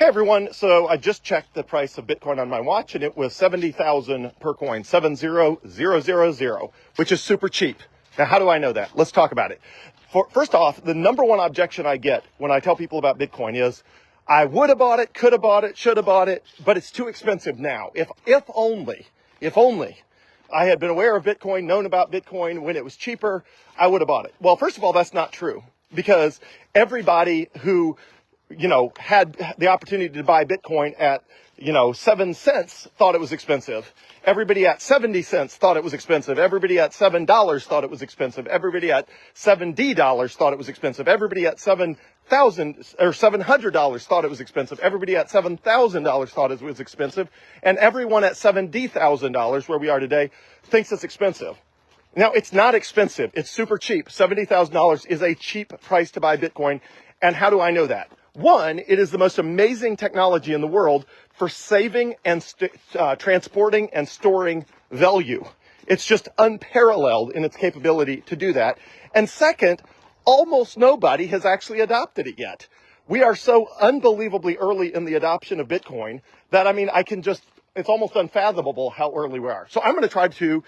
Hey everyone, so I just checked the price of Bitcoin on my watch and it was 70,000 per coin, 70,000, which is super cheap. Now, how do I know that? Let's talk about it. First off, the number one objection I get when I tell people about Bitcoin is, I would have bought it, could have bought it, should have bought it, but it's too expensive now. If only I had been aware of Bitcoin, known about Bitcoin when it was cheaper, I would have bought it. Well, first of all, that's not true because everybody who had the opportunity to buy Bitcoin at, 7 cents thought it was expensive. Everybody at 70 cents thought it was expensive. Everybody at $7 thought it was expensive. Everybody at $70 thought it was expensive. Everybody at $700 thought it was expensive. Everybody at $7,000 thought it was expensive. And everyone at $70,000, where we are today, thinks it's expensive. Now, it's not expensive. It's super cheap. $70,000 is a cheap price to buy Bitcoin. And how do I know that? One, it is the most amazing technology in the world for saving and transporting and storing value. It's just unparalleled in its capability to do that. And second, almost nobody has actually adopted it yet. We are so unbelievably early in the adoption of Bitcoin that, it's almost unfathomable how early we are. So I'm going to try to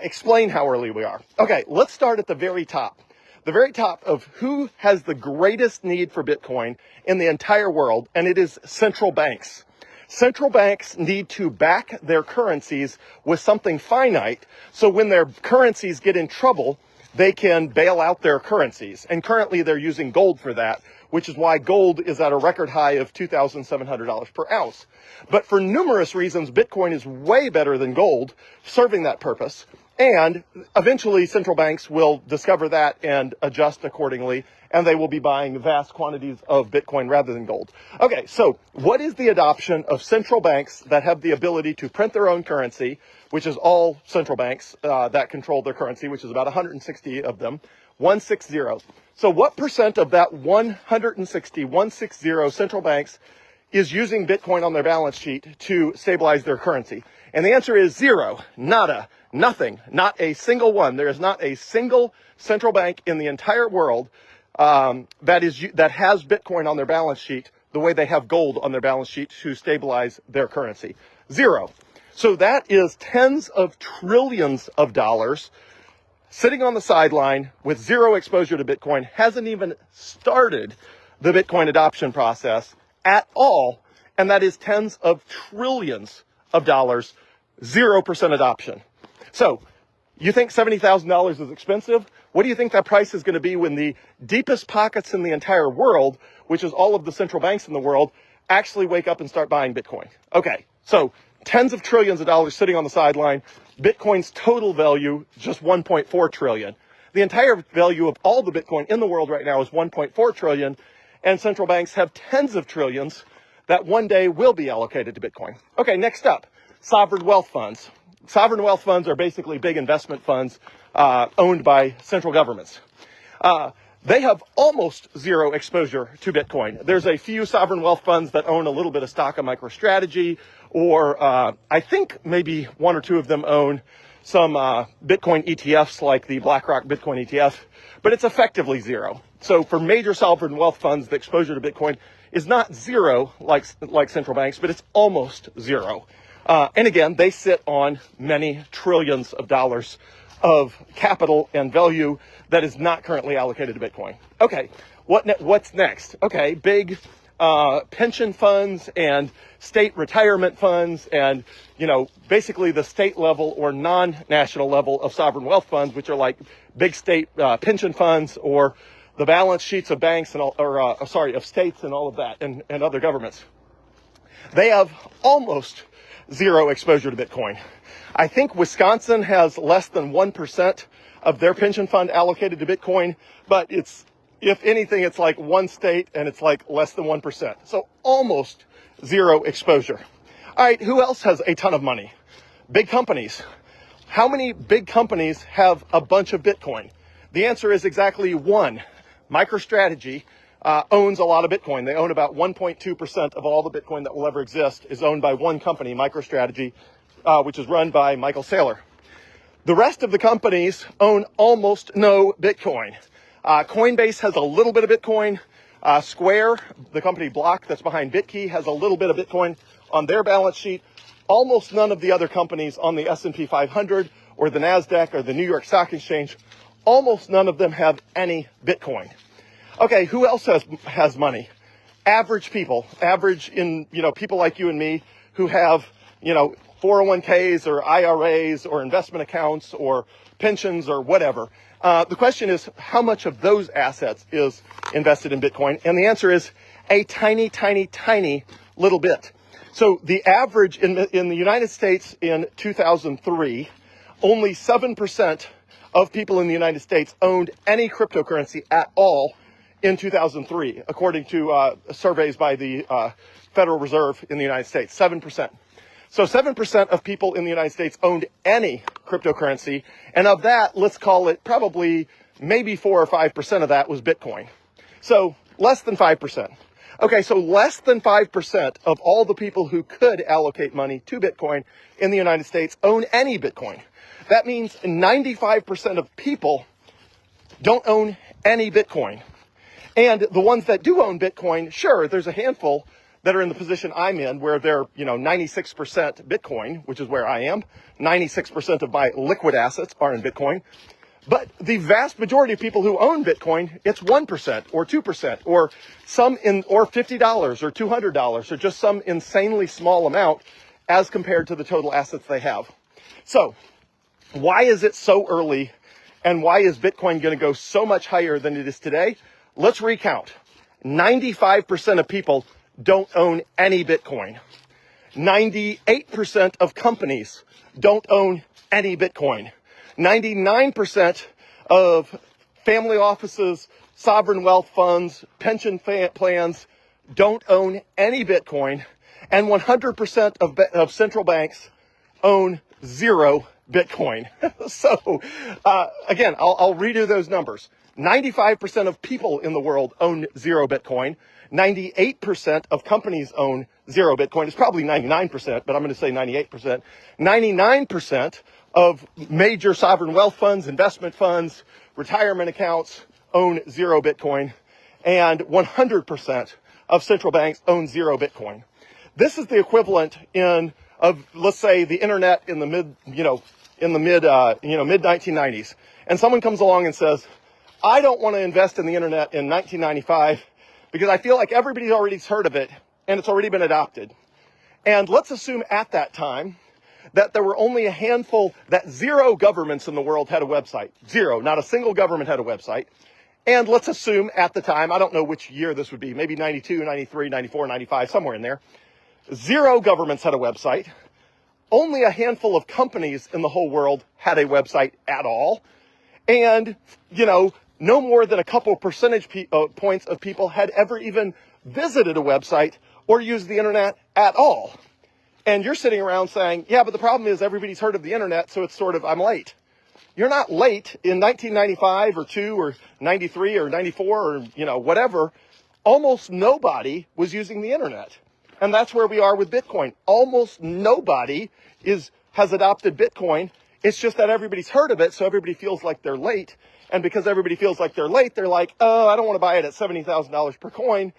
explain how early we are. Okay, let's start at the very top. The very top of who has the greatest need for Bitcoin in the entire world, and it is central banks. Central banks need to back their currencies with something finite, so when their currencies get in trouble, they can bail out their currencies. And currently they're using gold for that, which is why gold is at a record high of $2,700 per ounce. But for numerous reasons, Bitcoin is way better than gold, serving that purpose. And eventually central banks will discover that and adjust accordingly, and they will be buying vast quantities of Bitcoin rather than gold. Okay, so what is the adoption of central banks that have the ability to print their own currency, which is all central banks that control their currency, which is about 160 of them, 160. So what percent of that 160 central banks is using Bitcoin on their balance sheet to stabilize their currency? And the answer is zero, nada, nothing, not a single one. There is not a single central bank in the entire world that has Bitcoin on their balance sheet the way they have gold on their balance sheet to stabilize their currency. Zero. So that is tens of trillions of dollars sitting on the sideline with zero exposure to Bitcoin, hasn't even started the Bitcoin adoption process at all. And that is tens of trillions of dollars, 0% adoption. So you think $70,000 is expensive? What do you think that price is going to be when the deepest pockets in the entire world, which is all of the central banks in the world, actually wake up and start buying Bitcoin? Okay, so tens of trillions of dollars sitting on the sideline. Bitcoin's total value, just 1.4 trillion. The entire value of all the Bitcoin in the world right now is 1.4 trillion, and central banks have tens of trillions that one day will be allocated to Bitcoin. Okay, next up, sovereign wealth funds. Sovereign wealth funds are basically big investment funds owned by central governments. They have almost zero exposure to Bitcoin. There's a few sovereign wealth funds that own a little bit of stock of MicroStrategy, or I think maybe one or two of them own some Bitcoin ETFs like the BlackRock Bitcoin ETF, but it's effectively zero. So for major sovereign wealth funds, the exposure to Bitcoin is not zero like central banks, but it's almost zero. And again, they sit on many trillions of dollars of capital and value that is not currently allocated to Bitcoin. Okay, what's next? Okay, big pension funds and state retirement funds and, basically the state level or non-national level of sovereign wealth funds, which are like big state pension funds or the balance sheets of banks and of states and all of that and other governments. They have almost zero exposure to Bitcoin. I think Wisconsin has less than 1% of their pension fund allocated to Bitcoin, but if anything, it's like one state and it's like less than 1%. So almost zero exposure. All right, who else has a ton of money? Big companies. How many big companies have a bunch of Bitcoin? The answer is exactly one. MicroStrategy owns a lot of Bitcoin. They own about 1.2% of all the Bitcoin that will ever exist is owned by one company, MicroStrategy, which is run by Michael Saylor. The rest of the companies own almost no Bitcoin. Coinbase has a little bit of Bitcoin. Square, the company Block that's behind Bitkey, has a little bit of Bitcoin on their balance sheet. Almost none of the other companies on the S&P 500 or the NASDAQ or the New York Stock Exchange, almost none of them have any Bitcoin. Okay, who else has money? Average people, people like you and me who have, 401ks or IRAs or investment accounts or pensions or whatever. The question is, how much of those assets is invested in Bitcoin? And the answer is a tiny, tiny, tiny little bit. So the average in the United States in 2003, only 7% of people in the United States owned any cryptocurrency at all in 2003, according to surveys by the Federal Reserve in the United States, 7%. So 7% of people in the United States owned any cryptocurrency, and of that, let's call it probably maybe 4 or 5% of that was Bitcoin. So less than 5%. Okay, so less than 5% of all the people who could allocate money to Bitcoin in the United States own any Bitcoin. That means 95% of people don't own any Bitcoin. And the ones that do own Bitcoin, sure, there's a handful that are in the position I'm in where they're, 96% Bitcoin, which is where I am. 96% of my liquid assets are in Bitcoin. But the vast majority of people who own Bitcoin, it's 1% or 2% or or $50 or $200 or just some insanely small amount as compared to the total assets they have. So why is it so early and why is Bitcoin going to go so much higher than it is today? Let's recount. 95% of people don't own any Bitcoin. 98% of companies don't own any Bitcoin. 99% of family offices, sovereign wealth funds, pension plans don't own any Bitcoin. And 100% of central banks own 0 Bitcoin. So, again, I'll redo those numbers. 95% of people in the world own 0 Bitcoin. 98% of companies own 0 Bitcoin. It's probably 99%, but I'm going to say 98%. 99% of major sovereign wealth funds, investment funds, retirement accounts own 0 Bitcoin. And 100% of central banks own 0 Bitcoin. This is the equivalent of, let's say, the internet in the mid 1990s. And someone comes along and says, I don't want to invest in the internet in 1995 because I feel like everybody's already heard of it and it's already been adopted. And let's assume at that time that there were only a handful, that 0 governments in the world had a website. 0, not a single government had a website. And let's assume at the time, I don't know which year this would be, maybe 92, 93, 94, 95, somewhere in there. 0 governments had a website. Only a handful of companies in the whole world had a website at all. And, no more than a couple percentage points of people had ever even visited a website or used the internet at all. And you're sitting around saying, yeah, but the problem is everybody's heard of the internet, so it's sort of, I'm late. You're not late in 1995 or 2 or 93 or 94 or, whatever. Almost nobody was using the internet. And that's where we are with Bitcoin. Almost nobody has adopted Bitcoin. It's just that everybody's heard of it, so everybody feels like they're late. And because everybody feels like they're late, they're like, oh, I don't want to buy it at $70,000 per coin.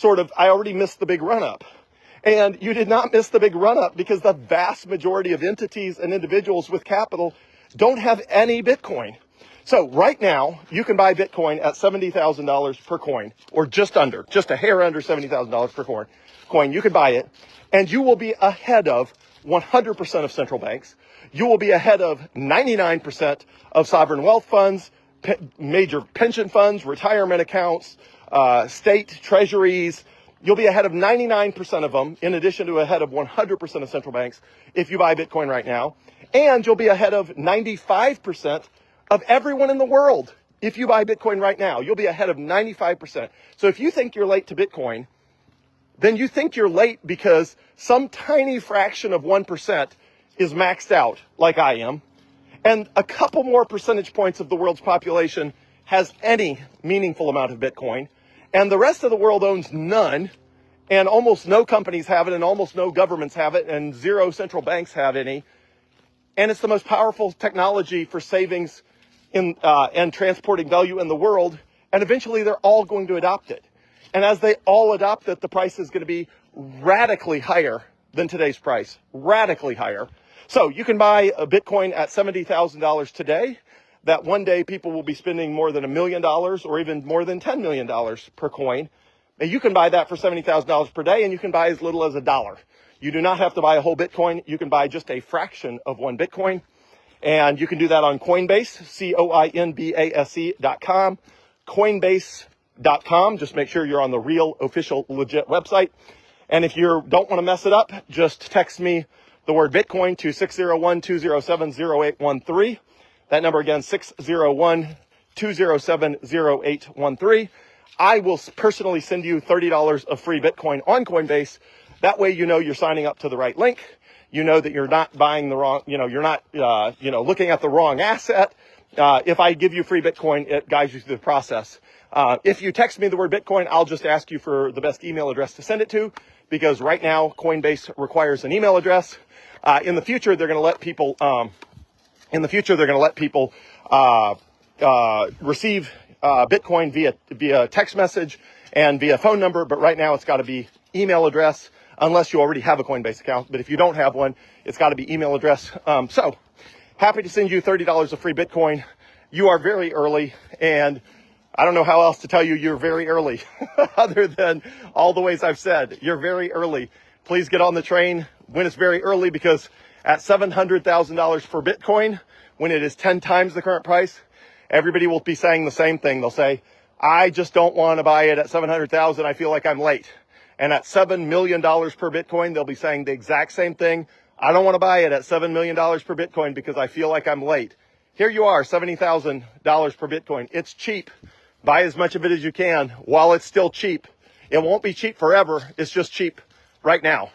I already missed the big run-up. And you did not miss the big run-up because the vast majority of entities and individuals with capital don't have any Bitcoin. So right now, you can buy Bitcoin at $70,000 per coin, or just a hair under $70,000 per coin. You could buy it, and you will be ahead of 100% of central banks. You will be ahead of 99% of sovereign wealth funds, major pension funds, retirement accounts, state treasuries. You'll be ahead of 99% of them, in addition to ahead of 100% of central banks if you buy Bitcoin right now. And you'll be ahead of 95% of everyone in the world if you buy Bitcoin right now. You'll be ahead of 95%. So if you think you're late to Bitcoin, then you think you're late because some tiny fraction of 1% is maxed out, like I am, and a couple more percentage points of the world's population has any meaningful amount of Bitcoin, and the rest of the world owns none, and almost no companies have it, and almost no governments have it, and 0 central banks have any, and it's the most powerful technology for savings and transporting value in the world, and eventually they're all going to adopt it. And as they all adopt it, the price is going to be radically higher than today's price, radically higher. So you can buy a Bitcoin at $70,000 today, that one day people will be spending more than $1 million or even more than $10 million per coin. And you can buy that for $70,000 per day, and you can buy as little as $1. You do not have to buy a whole Bitcoin. You can buy just a fraction of one Bitcoin. And you can do that on Coinbase, Coinbase.com, Coinbase.com. Just make sure you're on the real, official, legit website. And if you don't want to mess it up, just text me the word Bitcoin to 601-207-0813. That number again, 601-207-0813. I will personally send you $30 of free Bitcoin on Coinbase. That way you know you're signing up to the right link. You know that you're not buying the wrong, you're not, looking at the wrong asset. If I give you free Bitcoin, it guides you through the process. If you text me the word Bitcoin, I'll just ask you for the best email address to send it to, because right now Coinbase requires an email address. In the future, they're going to let people, receive Bitcoin via text message and via phone number. But right now it's got to be email address, unless you already have a Coinbase account. But if you don't have one, it's got to be email address. So happy to send you $30 of free Bitcoin. You are very early, and I don't know how else to tell you you're very early other than all the ways I've said. You're very early. Please get on the train when it's very early, because at $700,000 for Bitcoin, when it is 10 times the current price, everybody will be saying the same thing. They'll say, I just don't want to buy it at 700,000. I feel like I'm late. And at $7 million per Bitcoin, they'll be saying the exact same thing. I don't want to buy it at $7 million per Bitcoin because I feel like I'm late. Here you are, $70,000 per Bitcoin. It's cheap. Buy as much of it as you can while it's still cheap. It won't be cheap forever. It's just cheap right now.